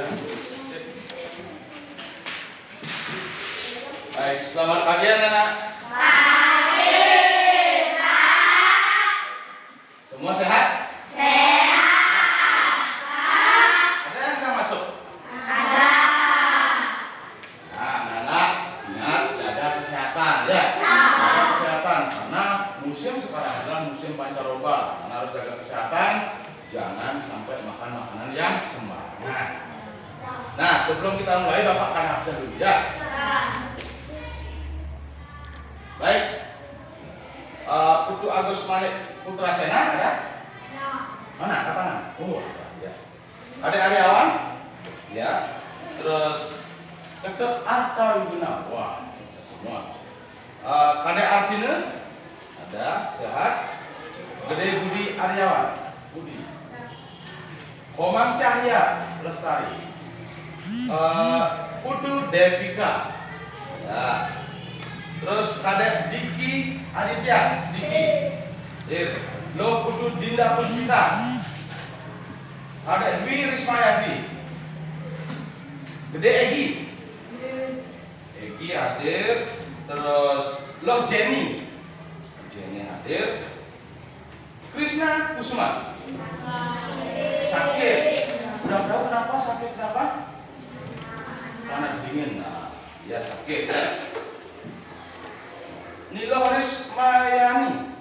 Baik, selamat pagi anak-anak. Pagi, Pak. Semua sehat? Sehat, Pak. Ada yang nggak masuk? Ada. Nah, anak-anak ingat jaga kesehatan ya. Jaga kesehatan karena musim sekarang adalah musim pancaroba. Karena harus jaga kesehatan, jangan sampai makan makanan yang sembarangan. Nah, sebelum kita mulai, Bapak akan absen dulu ya. Baik. Putu Agus Manik Putra Sena ada? Mana? Angkat tangan. Oh, ada ya. Adik Aryawan? Ya. Terus Dr. Arta Wiguna. Wah, kita semua. Kadek Artina? Ada, sehat. Gede Budi Aryawan. Budi. Komang Cahya Lestari. Putu Devika. Ya. Terus kadek Diki Aditya. Diki. Lo Putu Dinda Puspita. Kadek Dwi Rismayadi. Gede Egi. Egi hadir. Terus lo Jenny. Jenny hadir. Krishna Kusuma. Sakit. Udah tahu kenapa sakit kenapa? Panas dingin. Nah, ya sakit. Nilo Rismayani.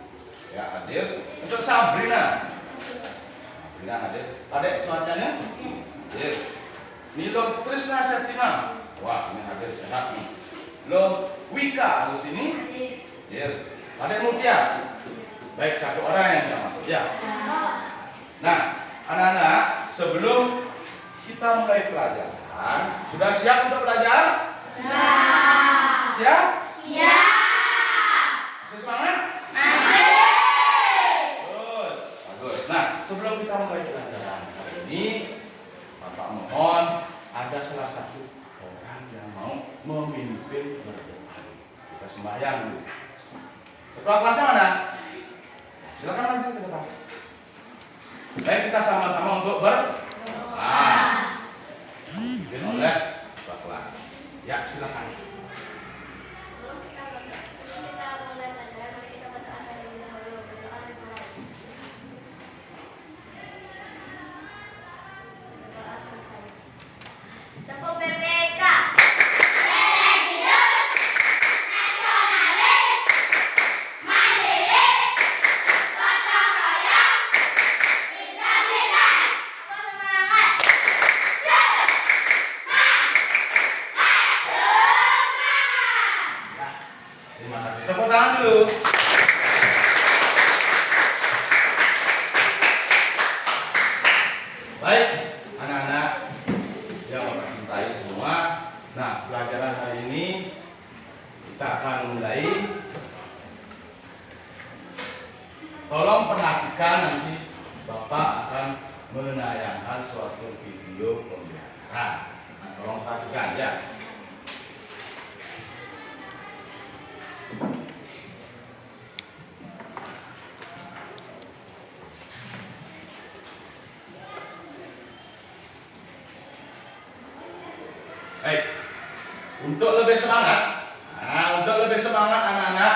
Ya hadir. Untuk Sabrina. Sabrina hadir. Adek semuanya? Hadir. Nilo Krishna Septima. Wah, ini hadir sehat nih. Lo Wika di sini. Hadir. Adek Mutia. Baik, satu orang yang tidak masuk ya. Nah, anak-anak, sebelum kita mulai pelajaran, sudah siap untuk belajar? Siap. Siap? Siap. Masih semangat? Masih. Bagus, bagus. Nah, sebelum kita mulai pelajaran hari ini, Bapak mohon ada salah satu orang yang mau memimpin berdoa. Kita sembahyang dulu. Ketua kelasnya mana? Silakan lanjut ke depan. Baik, kita sama-sama untuk berdoa. Dipimpin oleh ketua kelas. Ya, silakan. Tepuk PPK. Religius, nasionalis, mandiri, gotong royong, integritas. Aku semangat. Ya, terima kasih. Tepuk tangan dulu. Baik, anak-anak yang Bapak cintai semua. Nah, pelajaran hari ini kita akan mulai. Tolong perhatikan, nanti Bapak akan menayangkan suatu video pembelajaran. Nah, tolong perhatikan ya. Baik, untuk lebih semangat, anak-anak,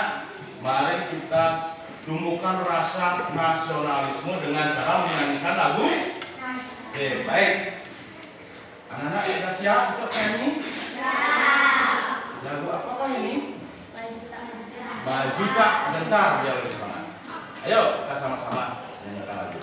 mari kita tumbuhkan rasa nasionalisme dengan cara menyanyikan lagu. Oke, baik. Anak-anak sudah siap untuk nyanyi? Lagu apakah ini? Maju tak gentar biar lebih semangat. Ayo kita sama-sama nyanyikan lagu.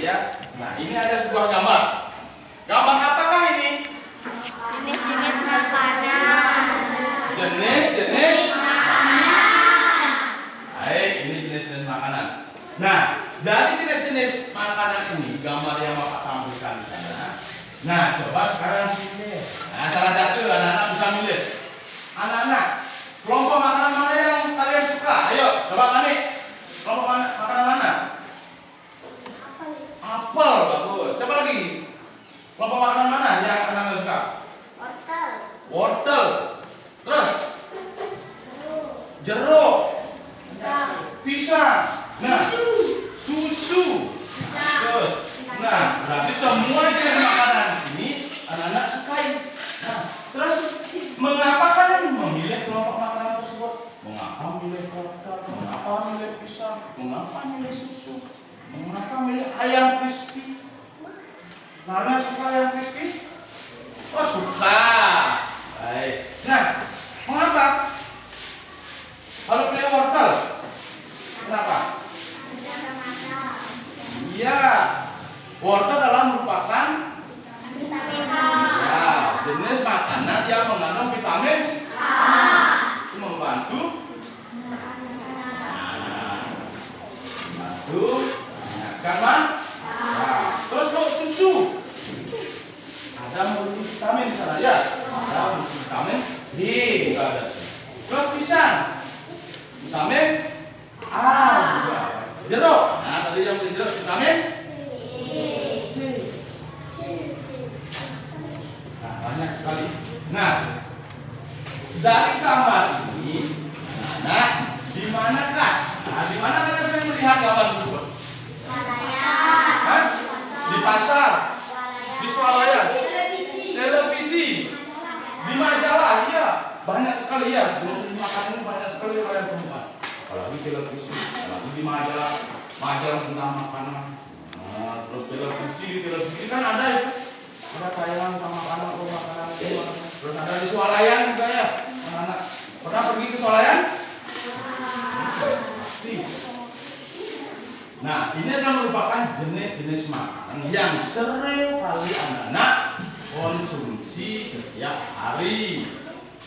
ya. Nah, ini ada sebuah gambar. Gambar apakah ini? Jenis-jenis makanan. Jenis-jenis makanan. Baik, ini jenis-jenis makanan. Nah, dari jenis-jenis makanan ini, gambar yang Bapak tampilkan di sana. Nah, coba sekarang pilih. Nah, salah satu anak-anak bisa milih. Anak-anak, kelompok makanan mana yang kalian suka? Ayo, coba kami. Kelompok makanan mana? Apel, bagus. Siapa lagi? Kelompok makanan mana yang anak-anak suka? Wortel. Wortel. Terus? Jeruk. Pisang. Nah, susu. Terus. Nah, berarti semua jenis makanan ini anak-anak sukai. Nah, terus mengapa kalian memilih kelompok makanan tersebut? Mengapa milih wortel? Mengapa milih pisang? Mengapa milih susu? Mengapa milih ayam crispy? Karena suka ayam crispy? Oh, suka. Baik. Nah, mengapa? Kalau pilih wortel, kenapa? Iya, wortel adalah merupakan Vitamin ya, jenis makanan yang mengandung vitamin A. Itu membantu menyehatkan mah. Nah, terus kalau susu ada multivitamin di sana ya. Ada multivitamin D juga ada. Terus pisang vitamin A juga. Jeruk. Nah, tadi yang jeruk vitamin C. Nah, banyak sekali. Nah, dari gambar ini, anak-anak, di manakah? Nah, di mana kalian sering melihat gambar tersebut? Hah? Di pasar, di swalayan, televisi, di majalah, iya, banyak sekali ya. Jenis makanan ini banyak sekali kalian temukan. Apalagi televisi, apalagi di majalah tentang makanan. Nah, terus televisi kan ada itu. Ada tayangan tentang makanan, itu. Terus ada di swalayan juga ya, anak-anak. Pernah pergi ke swalayan? Pasti. Nah, ini adalah merupakan jenis-jenis makanan yang sering kali anak-anak konsumsi setiap hari.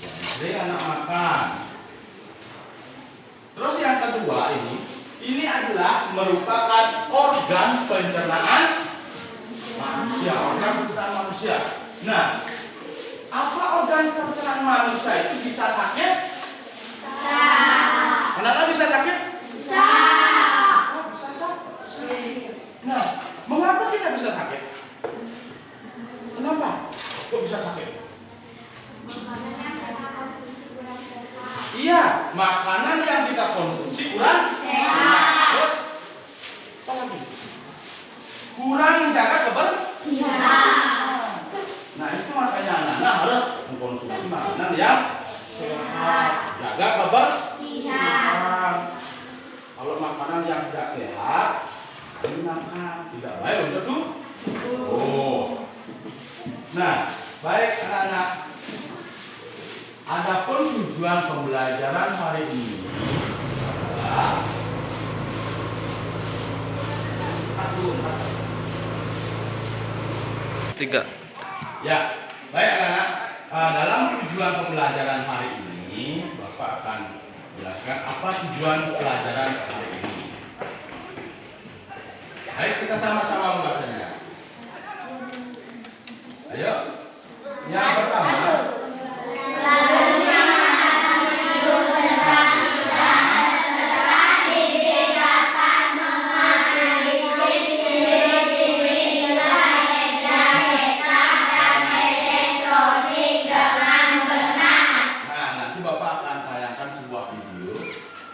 Yang sering anak makan. Terus yang kedua ini adalah merupakan organ pencernaan manusia, organ pencernaan manusia. Nah, apa organ pencernaan manusia itu bisa sakit? Bisa. Anak-anak bisa sakit? Bisa. Oh, bisa sakit. Nah, mengapa kita bisa sakit? Kenapa? Kok bisa sakit? Iya, makanan yang kita konsumsi kurang sehat. Terus apa lagi? Kurang menjaga kebersihan. Nah, itu makanya anak-anak harus mengkonsumsi makanan yang sehat, jaga kebersihan. Kalau makanan yang tidak sehat, ini makan tidak baik untuk tubuh. Nah, baik anak-anak. Adapun tujuan pembelajaran hari ini adalah tiga. Ya, baik anak-anak. Dalam tujuan pembelajaran hari ini, Bapak akan menjelaskan apa tujuan pelajaran hari ini. Baik, kita sama-sama membacanya. Ayo. Yang pertama.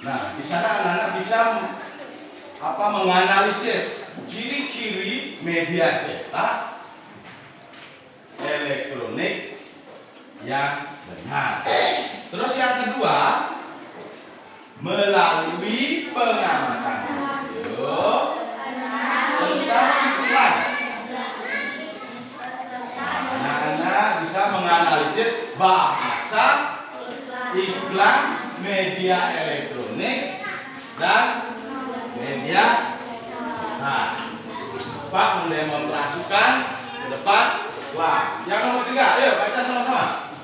Nah, di sana anak-anak bisa menganalisis ciri-ciri media cetak elektronik yang benar. Terus yang kedua, melalui pengamatan video tentang iklan. Anak-anak bisa menganalisis bahasa iklan media elektronik dan media cetak. bergerak mendemonstrasikan ke depan kelas. Yang nomor 3, ayo baca sama-sama.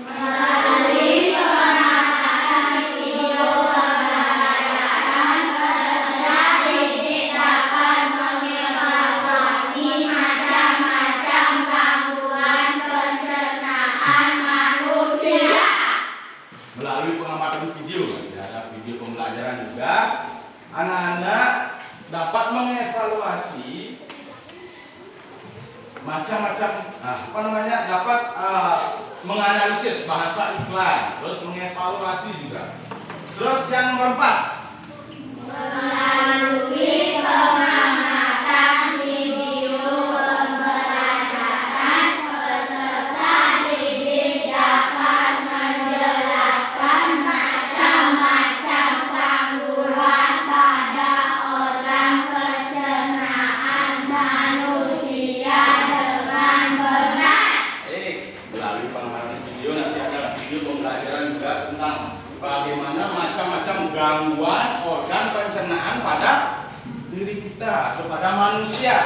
Melalui pemanfaatan video pembelajaran peserta didik dapat mengevaluasi macam-macam gangguan pencernaan manusia. Melalui pengamatan video, ada video pembelajaran juga, anak-anak dapat mengevaluasi macam-macam, dapat menganalisis bahasa iklan, terus mengevaluasi juga. Terus yang nomor 4, Melalui pengamatan video pembelajaran peserta didik dapat menjelaskan macam-macam gangguan pada organ pencernaan manusia dengan benar. melalui pengamatan video nanti ada video pembelajaran juga tentang bagaimana macam-macam gangguan organ pencernaan pada diri kita, kepada manusia.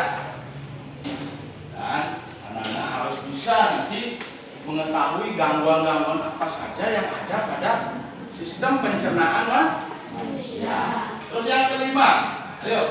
Dan anak-anak harus bisa nanti mengetahui gangguan-gangguan apa saja yang ada pada sistem pencernaan manusia. Terus yang kelima, ayo.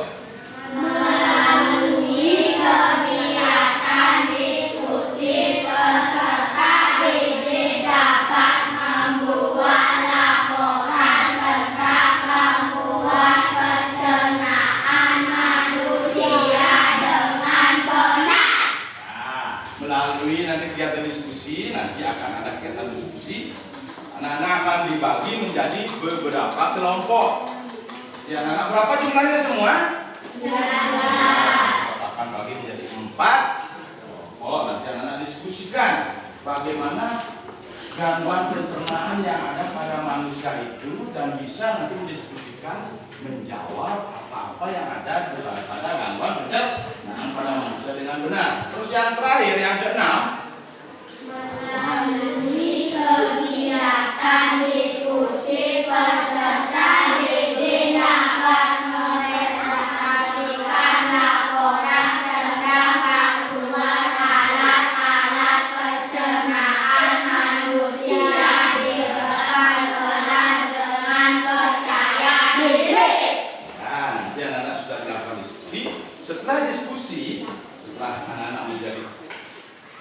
Melalui kegiatan diskusi peserta didik dapat membuat laporan tentang gangguan pencernaan manusia dengan benar. Nah, melalui nanti kegiatan diskusi, nanti akan ada kegiatan diskusi. Anak-anak akan dibagi menjadi beberapa kelompok. Ya, anak-anak berapa jumlahnya semua? 19. Akan bagi menjadi 4 kelompok. Nanti anak-anak diskusikan bagaimana gangguan pencernaan yang ada pada manusia itu, dan bisa nanti mendiskusikan, menjawab apa-apa yang ada pada gangguan pencernaan pada manusia dengan benar. Terus yang terakhir, yang keenam, Melalui kegiatan diskusi peserta didik dapat merealisasikan laporan tentang gangguan alat-alat pencernaan manusia di depan kelas dengan percaya diri. nah nanti anak-anak sudah dilakukan diskusi. Setelah diskusi, setelah anak-anak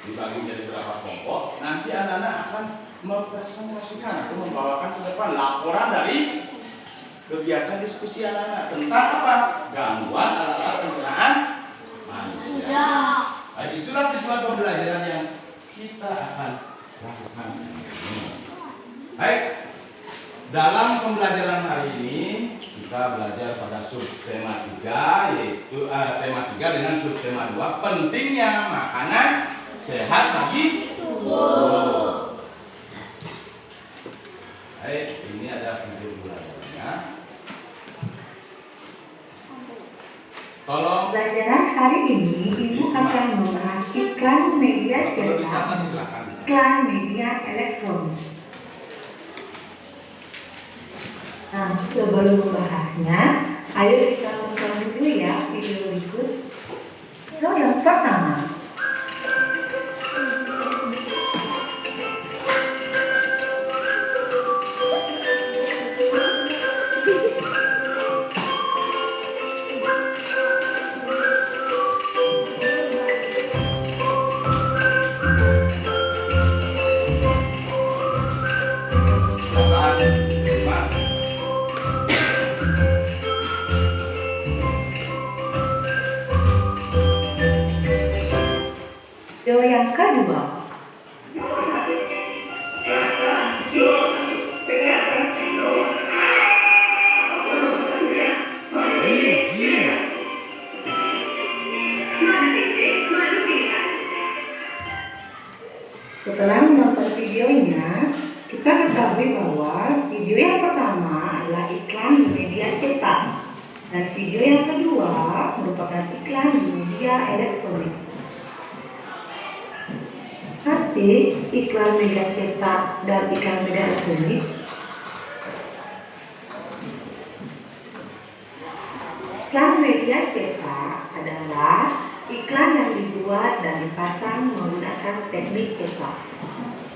dibagi menjadi beberapa kelompok, nanti anak-anak akan mempresentasikan atau membawakan ke depan laporan dari kegiatan diskusi anak-anak tentang apa? Gangguan alat-alat pencernaan manusia. Baik, itulah tujuan pembelajaran yang kita akan lakukan. Baik, dalam pembelajaran hari ini kita belajar pada subtema 3, yaitu tema 3 dengan subtema 2, pentingnya makanan sehat bagi tubuh. Baik, ini ada video belajarnya. Tolong Pelajaran hari ini Ibu akan membahas iklan media kalau dicatat cetak, silakan. iklan media elektronik. Nah, sebelum membahasnya, ayo kita tonton dulu ya video berikut. Yang pertama, video yang kedua. Setelah menonton videonya, kita ketahui bahwa video yang pertama adalah iklan di media cetak, dan video yang kedua merupakan iklan di media elektronik. Hasil iklan media cetak dan iklan media elektronik. Iklan media cetak adalah iklan yang dibuat dan dipasang menggunakan teknik cetak.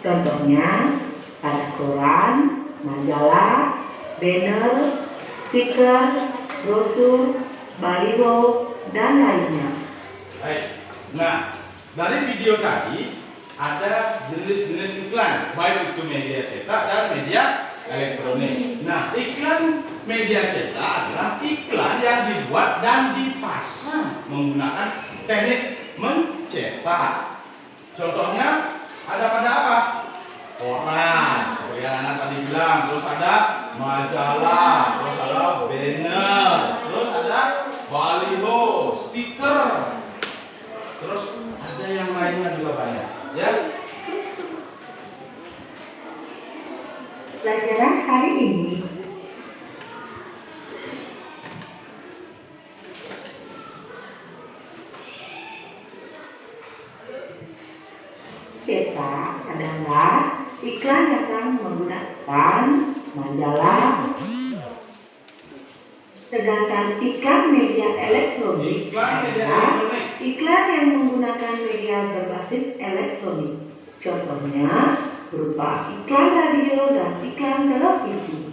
Contohnya pada koran, majalah, banner, stiker, brosur, baliho, dan lainnya. Baik. Nah, dari video tadi ada jenis-jenis iklan, baik itu media cetak dan media elektronik. Nah, iklan media cetak adalah iklan yang dibuat dan dipasang menggunakan teknik mencetak. Contohnya ada pada apa? Koran, seperti yang anak tadi bilang. Terus ada majalah, terus ada banner, terus ada baliho, stiker. Terus ada yang lainnya juga banyak, ya. Pelajaran hari ini cetak adalah iklan yang menggunakan majalah, sedangkan iklan media elektronik adalah iklan yang menggunakan media berbasis elektronik. Contohnya berupa iklan radio dan iklan televisi.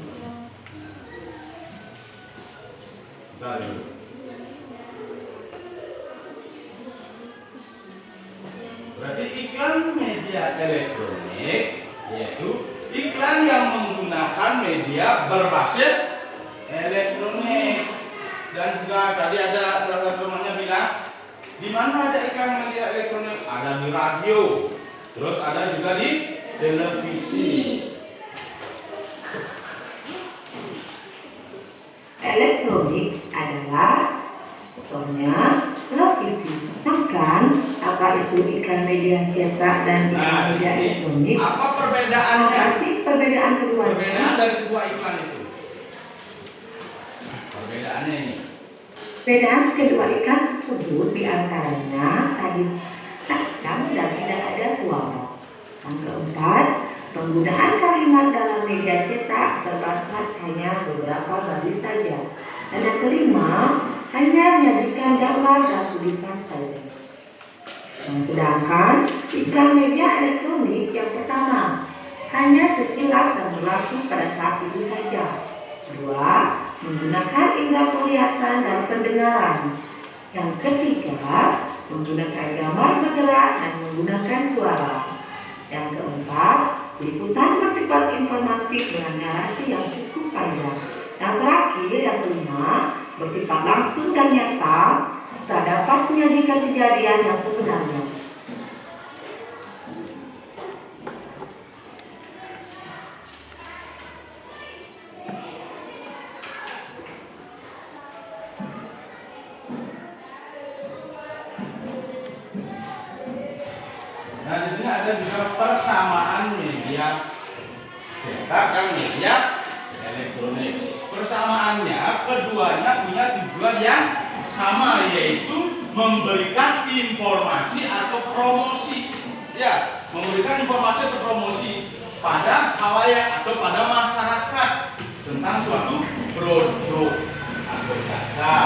Berarti iklan media elektronik yaitu iklan yang menggunakan media berbasis elektronik. Dan juga tadi ada salah satu temannya bilang, di mana ada iklan media elektronik? Ada di radio, terus ada juga di televisi. Elektronik adalah contohnya televisi. Makan apa itu iklan media cetak dan iklan media elektronik? Apa perbedaannya? Apa sih perbedaan keduanya? Perbedaan dari kedua iklan itu. Perbedaannya ini. Perbedaan kedua iklan tersebut diantaranya tadi takkan dan tidak ada suara. Yang keempat, penggunaan kalimat dalam media cetak terbatas hanya beberapa baris saja. Dan yang kelima, hanya menyajikan gambar dan tulisan saja. Sedangkan iklan media elektronik yang pertama hanya sekilas dan berlangsung pada saat itu saja. Kedua, menggunakan indera penglihatan dan pendengaran. Yang ketiga, menggunakan gambar bergerak dan menggunakan suara. Yang keempat, liputan bersifat informatif dengan narasi yang cukup panjang. Yang terakhir, yang kelima, bersifat langsung dan nyata serta dapat menyajikan kejadian yang sebenarnya. Nah, di sini ada juga persamaan media cetak dan media elektronik. Persamaannya, keduanya punya tujuan yang sama, yaitu memberikan informasi atau promosi. Ya, memberikan informasi atau promosi pada khalayak atau pada masyarakat tentang suatu produk atau jasa.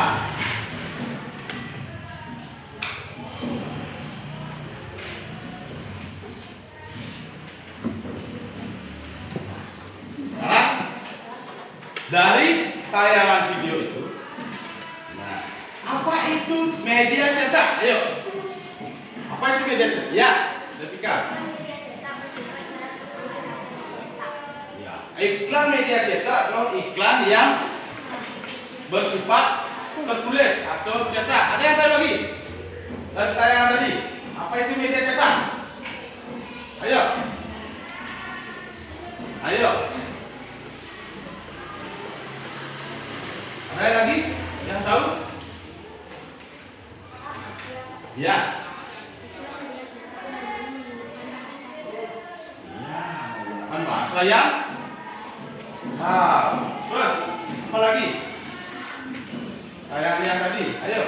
Dari tayangan video itu, nah, apa itu media cetak? Ayo, apa itu media cetak? Ya, Devika. Ya, iklan media cetak atau iklan yang bersifat tertulis atau cetak. Ada yang tahu lagi? Dari tayangan tadi, apa itu media cetak? Ayo, ayo. Ada lagi yang tahu? Ya. Ya, menggunakan bahasa yang terus apa lagi? Kayak yang tadi, ayo.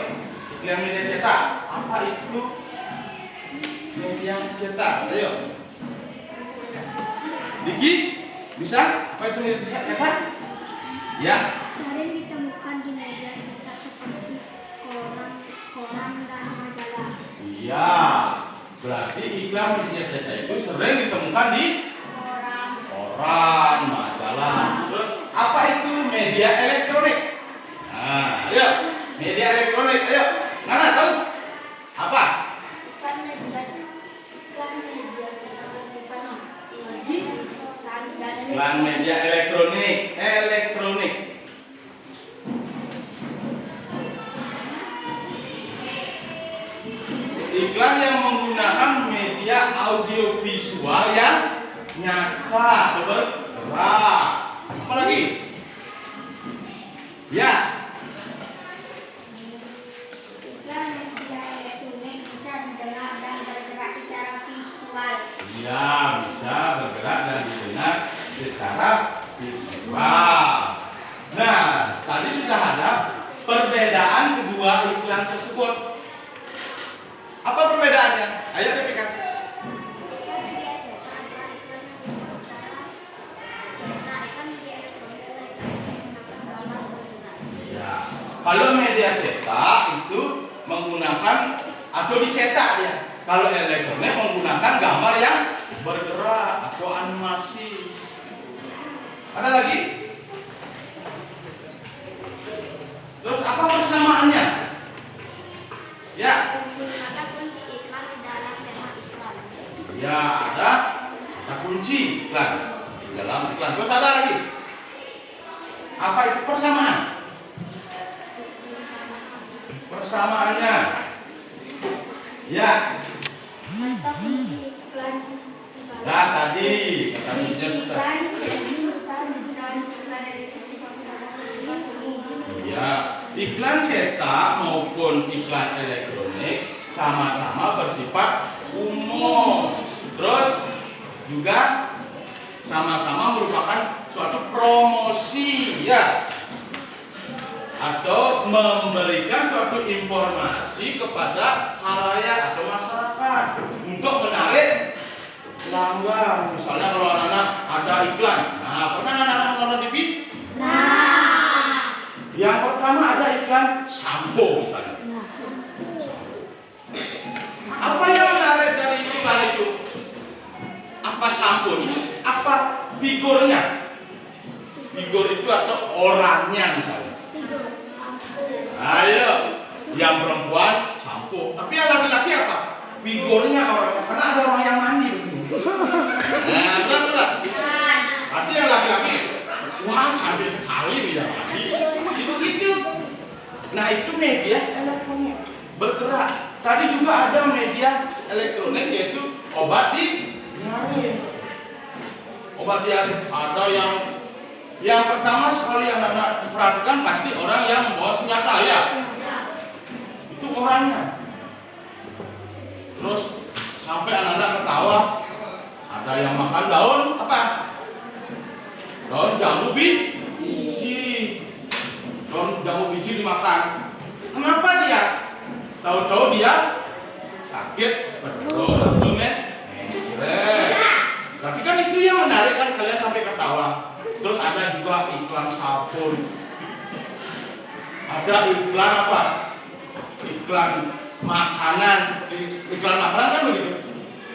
Iklan media cetak. Apa itu media cetak? Ayo. Diki, bisa? Apa itu media cetak? Ya. Sering ditemukan di media cetak seperti koran dan majalah. Ya, berarti iklan media cetak itu sering ditemukan di koran, majalah. Terus apa itu media elektronik? Nah, ayo, media elektronik, ayo. Mana tahu? Apa? Iklan media elektronik. Iklan yang menggunakan media audiovisual yang nyata, bergerak. Apa lagi? Ya. Iklan media elektronik bisa didengar dan bergerak secara visual. Ya, bisa bergerak dan didengar secara visual. Nah, tadi sudah ada perbedaan kedua iklan tersebut. Apa perbedaannya? Ayo dipikir. Ya, kalau media cetak itu menggunakan atau dicetak ya. Kalau elektronik menggunakan gambar yang bergerak atau animasi. Ada lagi? Terus apa persamaannya? Ya. Menggunakan kunci iklan di dalam tema iklan. Ya, ada kunci iklan di dalam iklan. Terus ada lagi? Apa itu persamaan? Persamaannya. Ya. Kata kunci iklan. Ya, tadi kata kuncinya sudah. Iklan dan iklan dari sama-sama Ya, iklan cetak maupun iklan elektronik sama-sama bersifat umum. Terus juga sama-sama merupakan suatu promosi ya, atau memberikan suatu informasi kepada halayak atau masyarakat untuk menarik pelanggan. Misalnya kalau anak-anak ada iklan, nah pernah anak-anak nonton TV? Yang pertama ada iklan sampo misalnya. Apa yang menarik dari iklan itu? Apa samponya? Apa figurnya? Figur itu atau orangnya misalnya. Ayo, yang perempuan sampo, tapi yang laki-laki apa? Figurnya orangnya, karena ada orang yang mandi begini. Nah, benar. Pasti yang laki-laki, wah cantik sekali dia mandi. Begitu. Nah, itu media elektronik bergerak. Tadi juga ada media elektronik yaitu obat diare. Obat diare ada yang pertama sekali anak-anak perhatikan pasti orang yang membawa senjata ya. Itu orangnya. Terus sampai anak-anak ketawa. Ada yang makan daun apa? Daun jambu biji. Daun jambu biji dimakan. Kenapa dia? Tahu-tahu dia sakit perut atau ngeret. Tapi kan itu yang menarik kan kalian sampai ketawa. Terus ada juga iklan sabun. Ada iklan apa? Iklan makanan seperti iklan makanan kan begitu.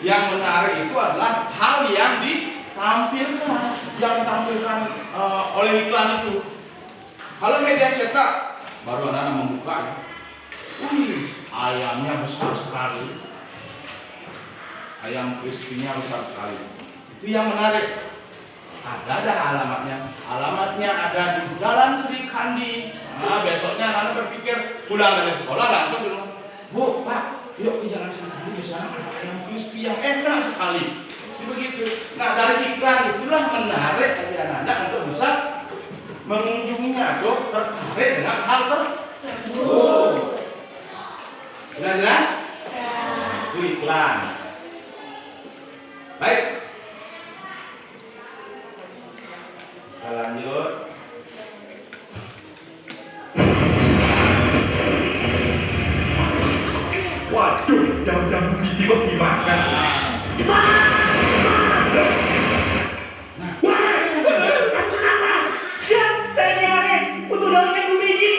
Yang menarik itu adalah hal yang ditampilkan, yang ditampilkan oleh iklan itu. Kalau media cetak baru anak-anak membuka ya. Ayamnya besar sekali. Ayam crispy-nya besar sekali. Itu yang menarik. Ada alamatnya. Alamatnya ada di Jalan Sri Kandi. Nah, besoknya anak berpikir pulang dari sekolah langsung di rumah. Bu, Pak, yuk ke Jalan Sri Kandi, di sana ada ayam crispy yang enak sekali. Sebegitu. Nah, dari iklan itulah menarik bagi anak-anak untuk bisa mengunjunginya atau tertarik dengan hal tersebut. Sudah jelas? Itu iklan. Baik. Kita lanjut. Waduh, jam-jam biji kok dimakan. Siap, saya nyalain untuk daunnya Bu Biji.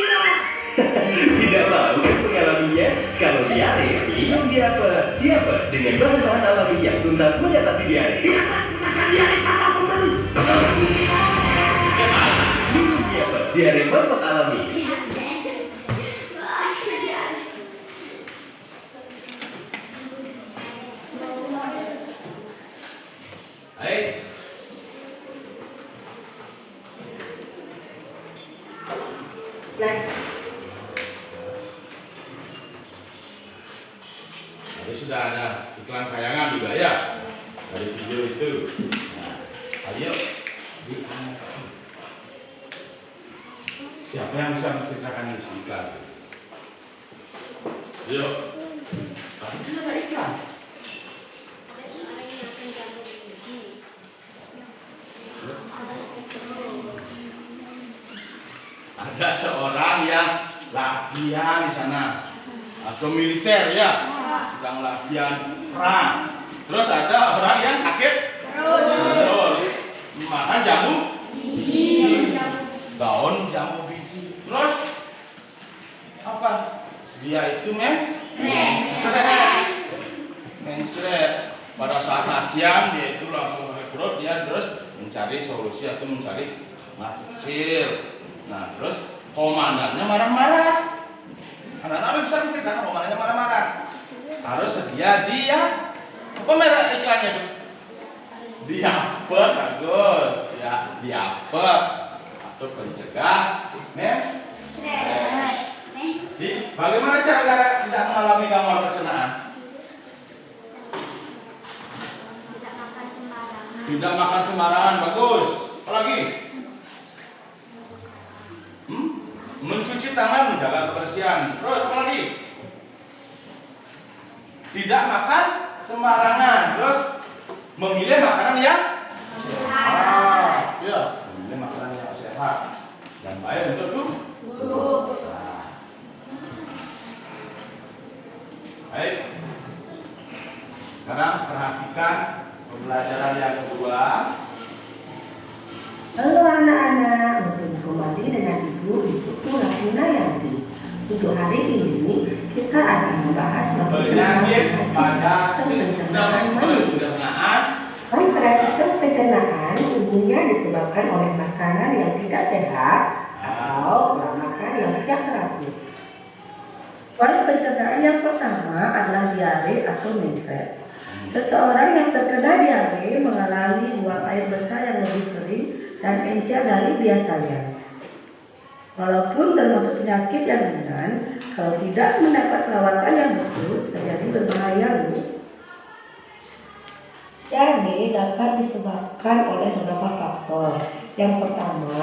Tidak mau mengalaminya. Kalau diare, minum diape. Diape dengan bahan-bahan alami yang tuntas mengatasi diare. Minum diape, diare mangkok alami. Baik. Nah, Tadi sudah ada iklan sayangan juga ya dari video itu. Nah, ayo diangkat. Siapa yang bisa menceritakan isi iklan? Yuk. Tadi kan ada iklan. Ada seorang yang latihan di sana atau militer ya, sedang latihan perang. Terus ada orang yang sakit perut, makan jamu biji, daun jamu biji. Terus apa? Dia itu mencret. Pada saat latihan dia itu langsung rekrut, dia terus mencari solusi atau mencari mati kecil. Nah, terus komandannya marah-marah. Anak-anak bisa menceritakan komandannya marah-marah. Harus sedia dia. Apa merek iklannya itu? Diapet, bagus. Ya, diapet atau pencegah Jadi, bagaimana cara tidak mengalami gangguan pencernaan? Tidak makan sembarangan, bagus. Apalagi? Mencuci tangan, menjaga kebersihan. Terus apa lagi? Tidak makan sembarangan. Terus memilih makanan yang sehat. Ya, memilih makanan yang sehat dan baik untuk tubuh. Nah. Baik. Sekarang perhatikan pembelajaran yang kedua. halo anak-anak, bertemu kembali dengan Ibu Rasminayanti. Untuk hari ini kita akan membahas Penyakit pada sistem pencernaan. Pada sistem pencernaan umumnya disebabkan oleh makanan yang tidak sehat atau pola makan yang tidak teratur. Pola pencernaan yang pertama adalah diare atau mencret. Seseorang yang terkena diare mengalami buang air besar yang lebih sering dan encer dari biasanya. Walaupun termasuk penyakit yang ringan, kalau tidak mendapat perawatan yang betul, bisa jadi berbahaya. Diare dapat disebabkan oleh beberapa faktor. Yang pertama,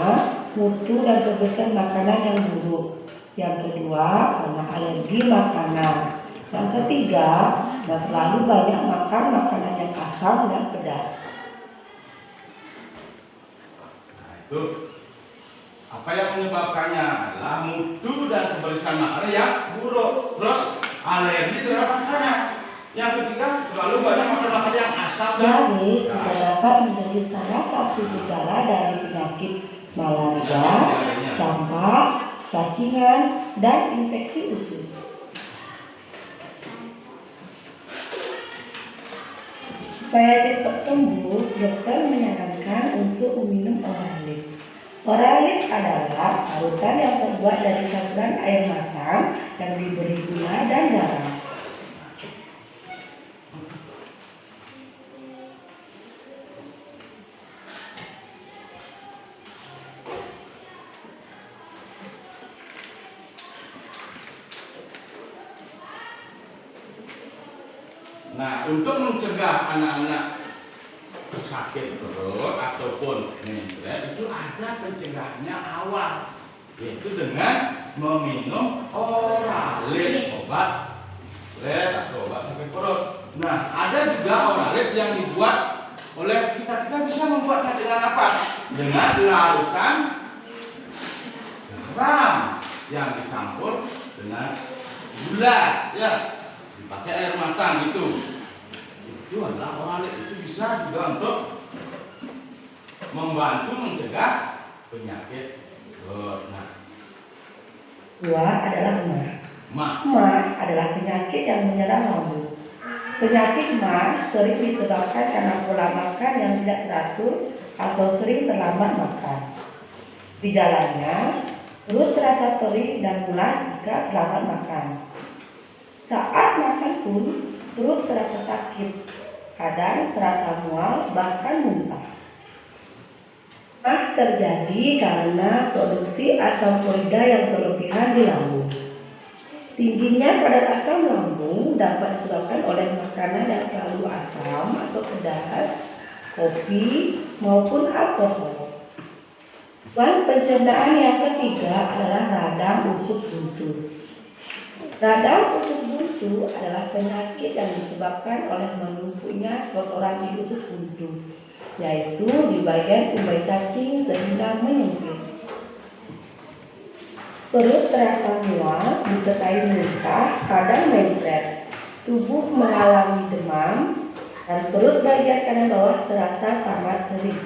mutu dan kebersihan makanan yang buruk. Yang kedua, karena alergi makanan. Yang ketiga, terlalu banyak makan makanan yang asam dan pedas. Nah, itu apa yang menyebabkannya adalah mutu dan kebersihan makanan yang buruk. Terus alergi terhadap makanan. Yang ketiga, terlalu banyak makan makanan yang asam dan Diare juga dapat menjadi salah satu gejala dari penyakit malaria, campak, cacingan, dan infeksi usus. Supaya cepat sembuh, dokter menyarankan untuk meminum Oralit. Oralit adalah parutan yang terbuat dari campuran air matang yang diberi gula dan garam. Nah, untuk mencegah anak-anak sakit perut ataupun mencret itu ada pencegahannya awal, yaitu dengan meminum Oralit, obat atau obat sakit perut. Nah, ada juga Oralit yang dibuat oleh kita bisa membuatnya dengan apa? Dengan larutan garam yang dicampur dengan gula, ya. Dipakai air matang itu adalah Oralit. Itu bisa juga untuk membantu mencegah penyakit perut. Nah, Dua adalah benar. Ma. MA adalah penyakit yang menyerang lambung. Penyakit MA sering disebabkan karena pola makan yang tidak teratur atau sering terlambat makan. Gejalanya, perut terasa perih dan mulas jika terlambat makan. Saat makan pun, perut terasa sakit, kadang terasa mual, bahkan muntah. MA terjadi karena produksi asam klorida yang berlebihan di lambung. Tingginya kadar asam lambung dapat disebabkan oleh makanan yang terlalu asam atau pedas, kopi, maupun alkohol. Bahan pencernaan yang ketiga adalah radang usus buntu. Radang usus buntu adalah penyakit yang disebabkan oleh menumpunya kotoran di usus buntu, yaitu di bagian umbai cacing sehingga menyempit. Perut terasa mual, disertai muntah, kadang mencret. Tubuh mengalami demam, dan perut bagian kanan bawah terasa sangat kering.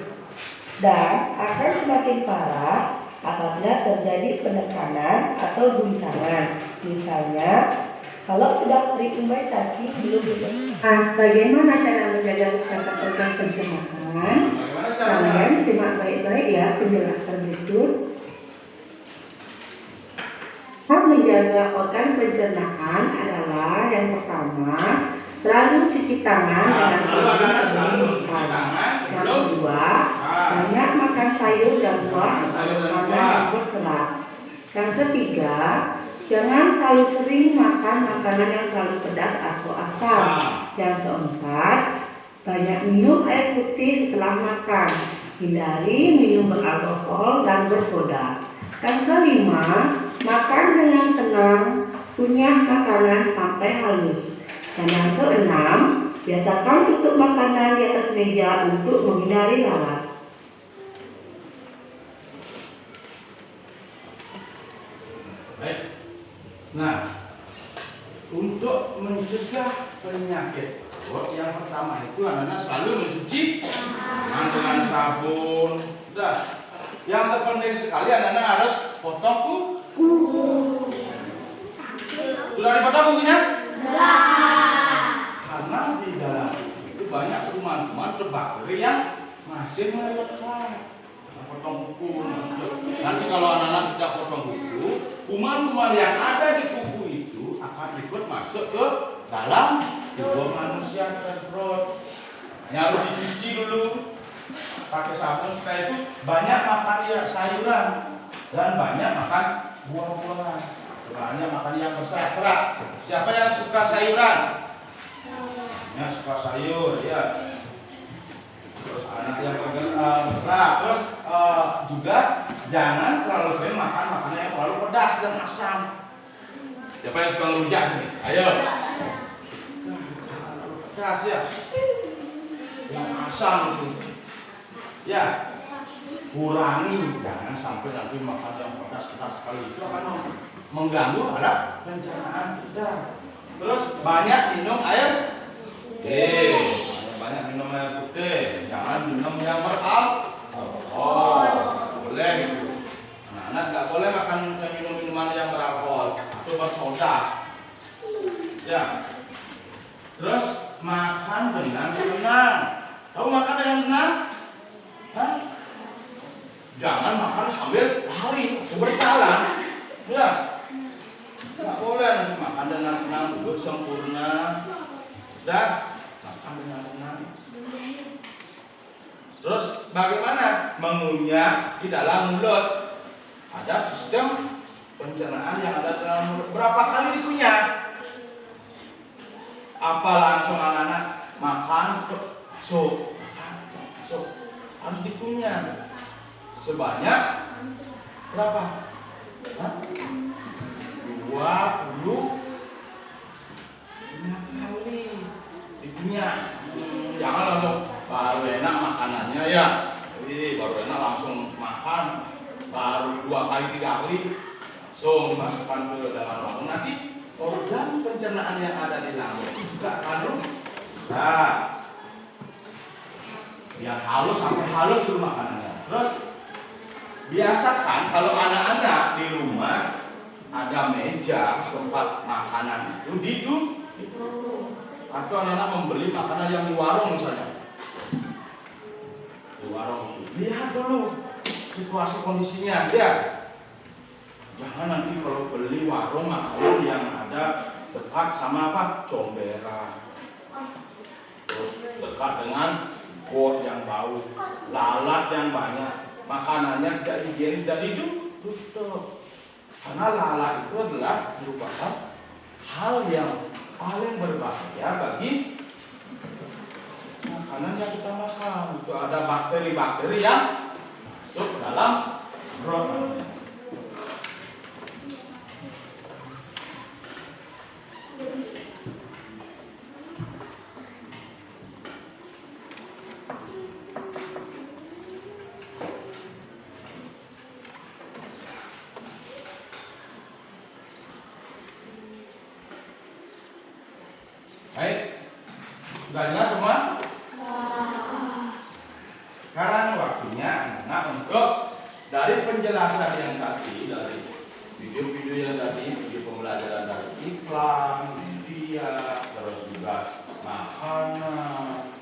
Dan akan semakin parah apabila terjadi penekanan atau guncangan. Misalnya, kalau sudah kering umbai cacing belum dibersihkan. Bagaimana cara menjaga kesehatan organ pencernaan? Bagaimana caranya? Kalian simak baik-baik ya penjelasan berikut. Menjaga organ pencernaan adalah yang pertama, selalu cuci tangan dengan sabun sebelum makan. Yang kedua, banyak makan sayur dan buah serta makanan yang berserat. Yang ketiga, jangan terlalu sering makan makanan yang terlalu pedas atau asam. Yang keempat, banyak minum air putih setelah makan. Hindari minum beralkohol dan bersoda. Yang kelima, makan dengan tenang, kunyah makanan sampai halus. Dan yang keenam, biasakan tutup makanan di atas meja untuk menghindari lalat. Baik. Nah, untuk mencegah penyakit perut, yang pertama itu anak-anak selalu mencuci tangan dengan sabun. Udah. Yang terpenting sekali anak-anak harus potong kuku. Sudah dipotong kukunya? Karena di dalam itu banyak kuman-kuman berbakteri yang masih melekat. Potong kuku. Nanti kalau anak-anak tidak potong kuku, kuman-kuman yang ada di kuku itu akan ikut masuk ke dalam tubuh manusia perut. Hanya harus dicuci dulu pakai sabun. Setelah itu banyak makan sayuran dan banyak makan buah-buahan. Banyak makan yang berserat-serat. Siapa yang suka sayuran? Ya, suka sayur, ya. Terus anak yang berserat. Terus juga jangan terlalu sering makan makanan yang terlalu pedas dan asam. Siapa yang suka ngerujak sini? Ayo. Terlalu pedas ya. Yang asam itu. Ya, kurangi, jangan sampai nanti makan yang pedas-pedas sekali, itu akan mengganggu pada pencernaan kita. Terus banyak minum air putih, banyak minum air putih, jangan minum yang beralkohol. Boleh gitu. Anak-anak nggak boleh makan minum minuman yang beralkohol atau bersoda. Ya. Terus makan dengan tenang. Tahu makan dengan tenang? Hah? Jangan makan sambil lari, berjalan. Ya. Nggak boleh makan dengan tenang, duduk sempurna. Dan makan dengan tenang. Terus bagaimana mengunyah di dalam mulut? Ada sistem pencernaan yang ada dalam mulut. Berapa kali dikunyah? Apa langsung anak-anak makan masuk, harus dikunyah sebanyak berapa? 25 kali dikunyah. Jangan langsung baru enak makanannya ya. Jadi baru enak langsung makan, baru 2 kali 3 kali langsung dimasukkan ke dalam lambung. Nanti organ pencernaan yang ada di lambung juga akan rusak. Biar halus, sampai halus dulu makanannya. Terus biasakan kalau anak-anak di rumah ada meja tempat makanan itu atau anak-anak membeli makanan yang di warung misalnya, di warung lihat dulu situasi kondisinya dia. Jangan nanti kalau beli warung makanan yang ada dekat sama apa, comberan, terus dekat dengan got yang bau, lalat yang banyak, makanannya tidak higienis, tidak tutup. Karena lalat itu adalah merupakan hal yang paling berbahaya bagi makanan yang kita makan. Itu ada bakteri-bakteri yang masuk dalam perut. Baik, sudah jelas semua? Sekarang waktunya anak untuk dari penjelasan yang tadi, dari video-video yang tadi, video pembelajaran dari iklan, media, terus juga makanan,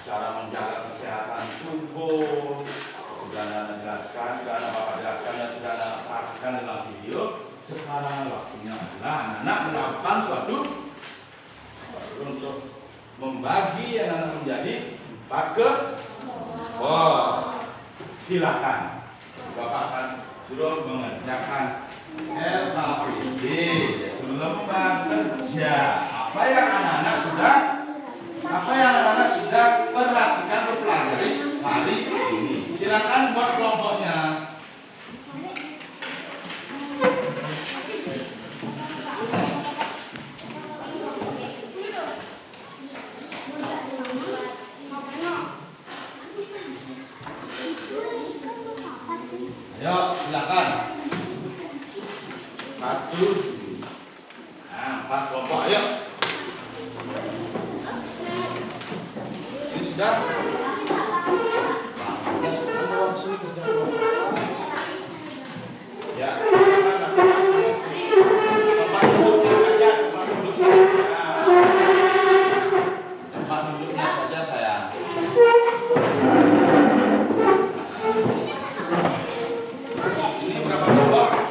cara menjaga kesehatan tubuh, sudah anak jelaskan, sudah anak bapak jelaskan dan sudah anak praktikkan dalam video. Sekarang waktunya adalah anak melakukan suatu untuk membagi anak menjadi 4 kelompok. Silakan bapak akan suruh mengerjakan LKPD, yaitu lembar kerja. Apa yang anak-anak sudah perhatikan atau pelajari hari ini. Silakan buat kelompoknya. Ayo, silakan. 1, 2. Nah, 4 kelompok, ayo. Ini sudah. Ya, sudah bawa ke sini kerja dulu. Ya, silakan. Tempat duduknya saja, tempat duduknya. Nah, tempat duduknya saja sayang. Ini berapa kelompok? 1.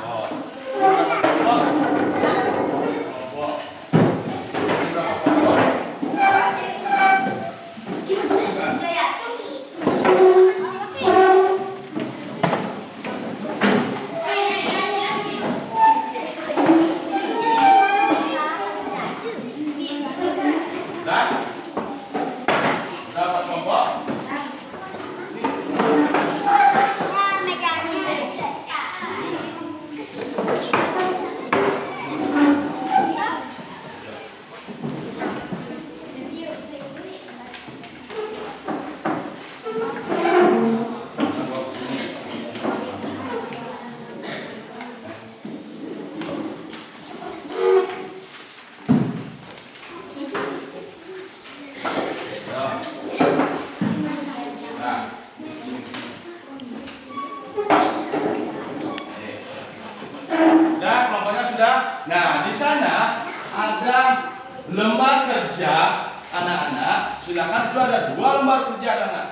Oh. Ini berapa kelompok? Kelompok. Ini berapa kelompok? Dan berapa kelompok? Sudah, kelompoknya sudah. Nah, di sana ada lembar kerja anak-anak. Silakan, itu ada 2 lembar kerja anak-anak.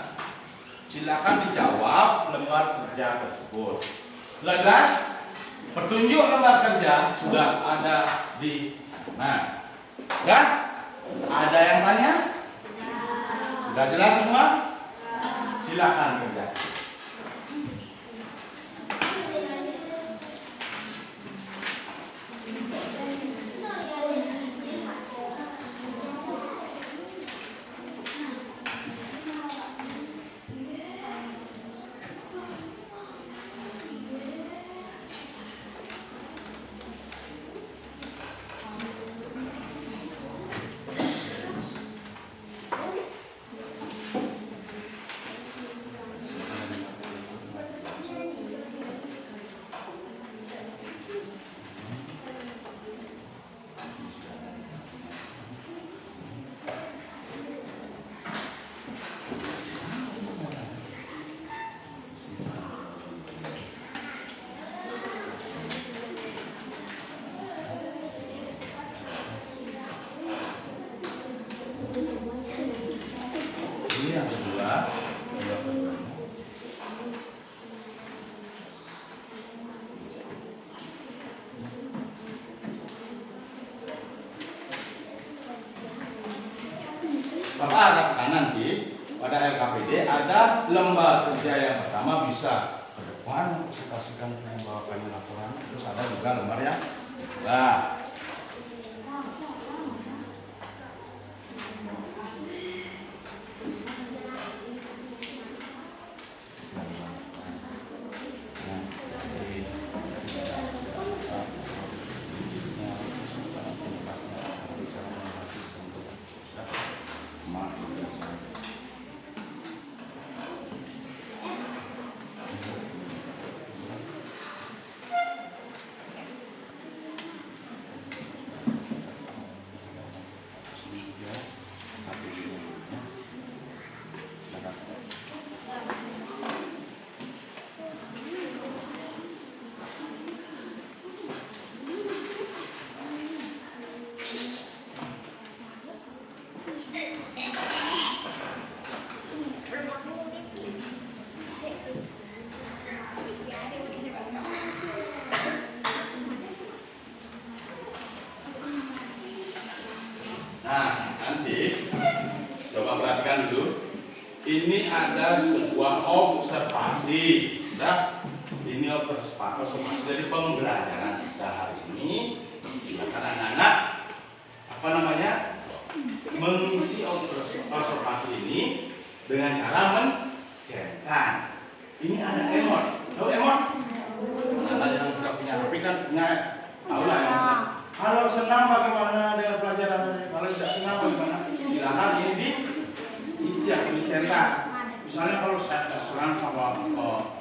Silakan dijawab lembar kerja tersebut. Sudah jelas? Petunjuk lembar kerja sudah ada di mana? Sudah? Ada yang tanya? Sudah jelas semua? Silakan kerja. Bapak ada kanan di pada LKPD ada lembar kerja yang pertama bisa ke depan presentasikan membawakan laporan, terus ada juga lembar yang nah. Nah, nanti coba perhatikan dulu. Ini ada sebuah observasi. Nah, ini observasi dari pembelajaran kita hari ini. Silakan anak-anak apa namanya mengisi observasi ini dengan cara mencetak. Ini ada emot. Tahu emot? Anak-anak yang sudah punya HP kan punya tahu lah ya. Kalau senang bagaimana dengan pelajaran, kalau tidak senang bagaimana? Silakan ini diisi atau dicetak. Misalnya kalau saya tidak senang sama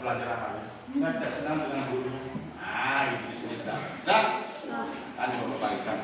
pelajaran saya tidak senang dengan guru. Nah, itu di sini sudah. Kan Bapak bagikan.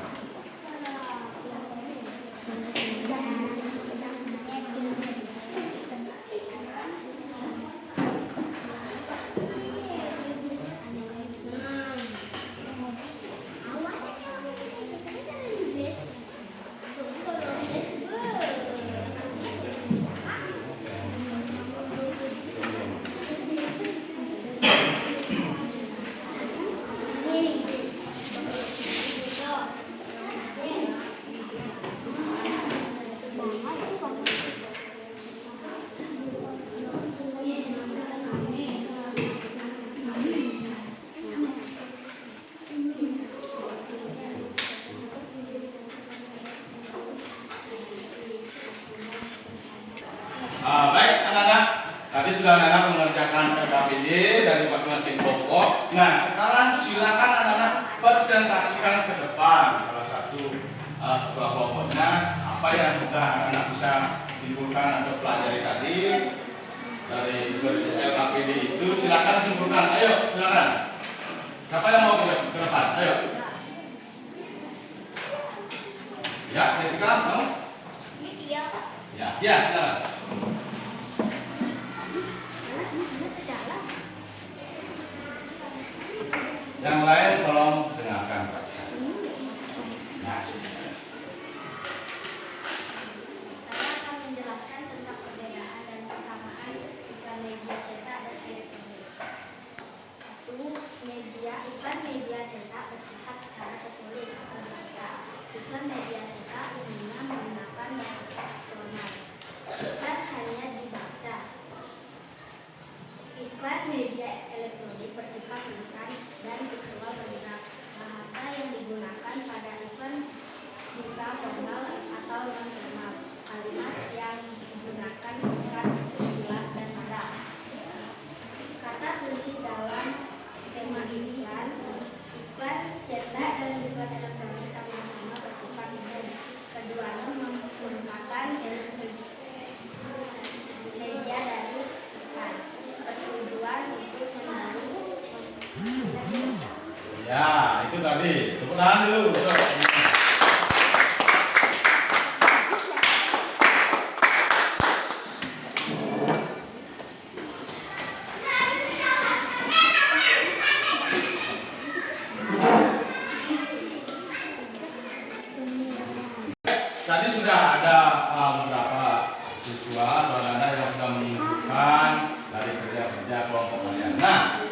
Baik anak-anak, tadi sudah anak-anak mengerjakan LKPD dari masing-masing pokok. Nah, sekarang silakan anak-anak presentasikan ke depan salah satu ketua pokoknya apa yang sudah anak-anak bisa simpulkan atau pelajari tadi dari LKPD itu. Silakan simpulkan. Ayo, silakan. Siapa yang mau ke depan? Ayo. Ya, ketika mau? Ya, silakan. Yang lain tolong dengarkan. Nah, Saya akan menjelaskan tentang perbedaan dan persamaan iklan media cetak dan elektronik. 1. Iklan media cetak bersifat secara tertulis atau digital. Iklan media cetak umumnya menggunakan bahasa formal. Iklan hanya dibaca. Iklan media elektronik bersifat lisan dan visual bergerak. Bahasa yang digunakan pada iklan bisa formal atau non formal. Kalimat yang digunakan singkat, jelas dan padat. Kata kunci dalam tema iklan cetak dan iklan elektronik sama-sama bersifat umum. Keduanya merupakan media dari iklan. Bertujuan untuk membantu. ya, itu tadi. Tepuk tangan dulu. Tadi sudah ada beberapa siswa atau anak yang sudah menunjukkan dari kerja-kerja kelompok kalian. Nah,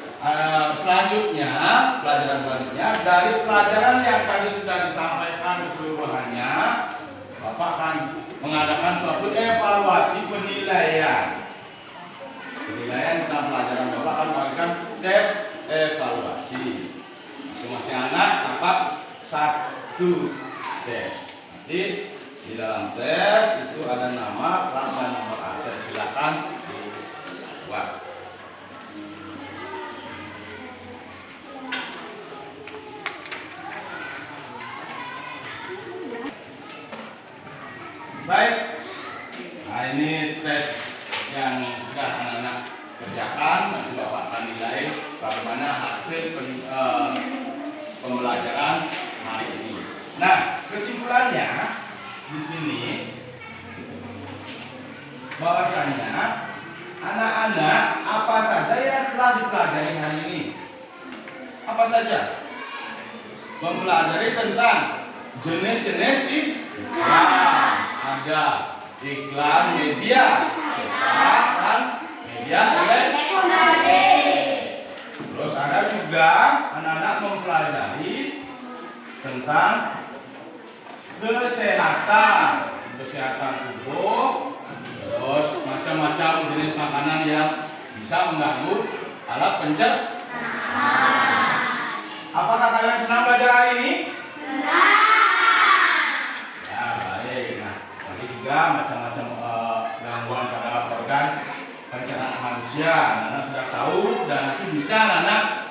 selanjutnya pelajaran selanjutnya dari pelajaran yang tadi sudah disampaikan keseluruhannya, Bapak akan mengadakan suatu evaluasi penilaian. Penilaian tentang pelajaran Bapak akan melakukan tes evaluasi. Masing-masing anak dapat 1 tes. Nanti di dalam tes itu ada nama, kelas, dan nomor absen. Silakan dibuat. Baik, nah ini tes yang sudah anak-anak kerjakan. Nanti Bapak akan nilai bagaimana hasil pembelajaran hari ini. Nah, kesimpulannya di sini bahwasanya anak-anak apa saja yang telah dipelajari hari ini? Apa saja? Mempelajari tentang jenis-jenis iklan. Ada iklan media cetak dan media elektronik. Terus ada juga anak-anak mempelajari tentang kesehatan tubuh, terus macam-macam jenis makanan yang bisa mengganggu alat pencernaan. Apakah kalian senang belajar hari ini? Ya, baik. Nah, tadi juga macam-macam gangguan pada organ pencernaan manusia. Anak sudah tahu dan nanti bisa anak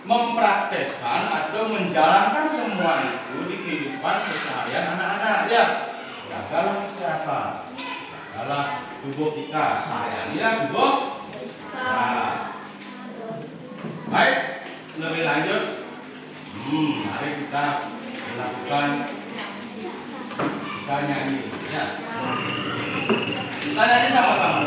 mempraktekkan atau menjalankan semua itu di kehidupan keseharian anak-anak ya. Jagalah kesehatan, jagalah tubuh kita, sayangilah tubuh kita. Baik, lebih lanjut, mari kita lakukan kita nyanyi ya. Kita nyanyi sama-sama.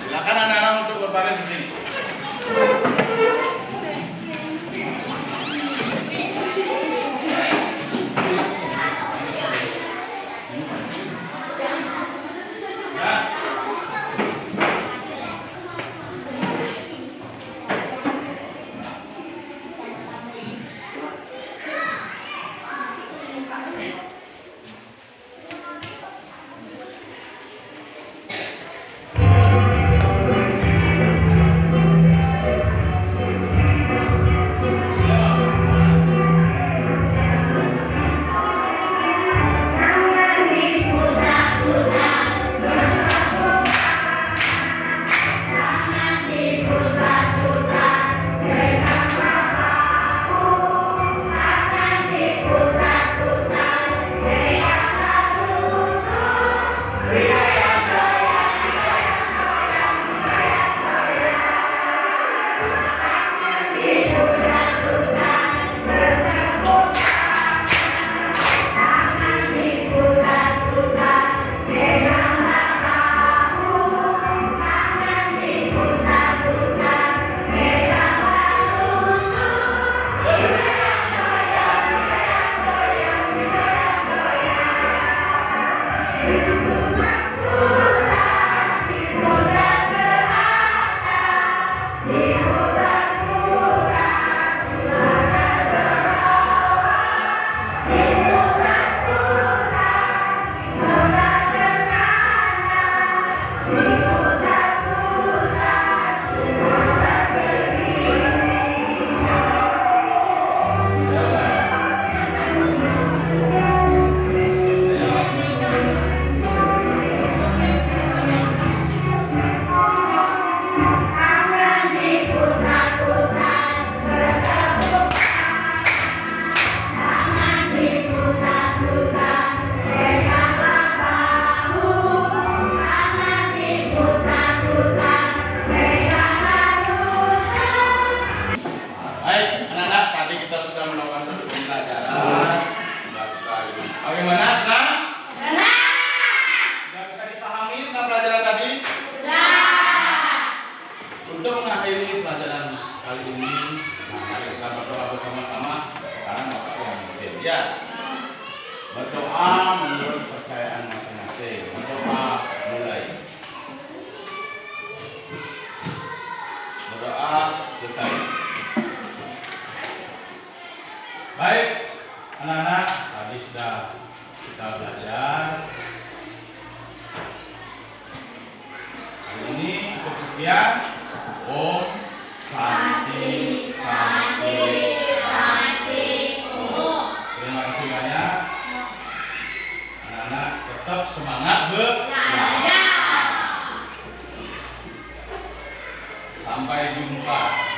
Silakan anak-anak untuk berbaris di sini. Ya. Berdoa menurut kepercayaan masing-masing. Berdoa mulai. Berdoa selesai. Baik, anak-anak, tadi sudah kita belajar. Hari ini cukup sekian. Om Santi Santi Santi Om. Terima kasih banyak. Anak-anak tetap semangat belajar. Sampai jumpa.